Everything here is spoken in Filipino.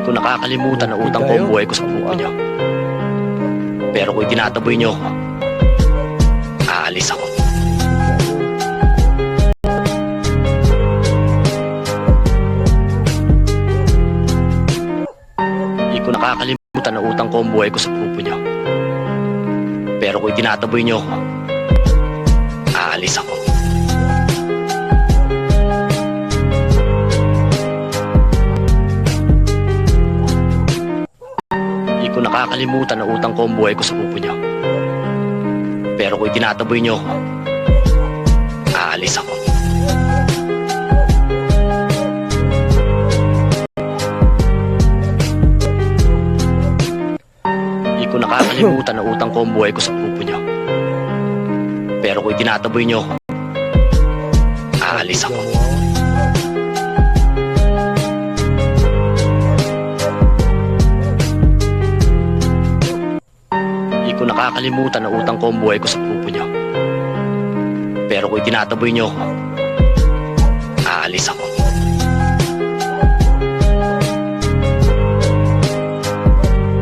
ko nakakalimutan na utang ko ang buhay ko sa pupo niyo. Pero kung itinataboy niyo ako, aalis ako. Di ko nakakalimutan na utang ko ang buhay ko sa pupo niyo. Pero kung itinataboy niyo ako, aalis ako. Di ko nakakalimutan na utang ko ang buhay ko sa pupo niyo. Pero kung itinataboy niyo ako, aalis ako. Di ko nakakalimutan na utang ko ang buhay ko sa pupo niyo. Pero kung itinataboy niyo ako, aalis ako. Di ko nakakalimutan na utang ko ang buhay ko sa pupo niyo. Pero kung itinataboy niyo ako, aalis ako.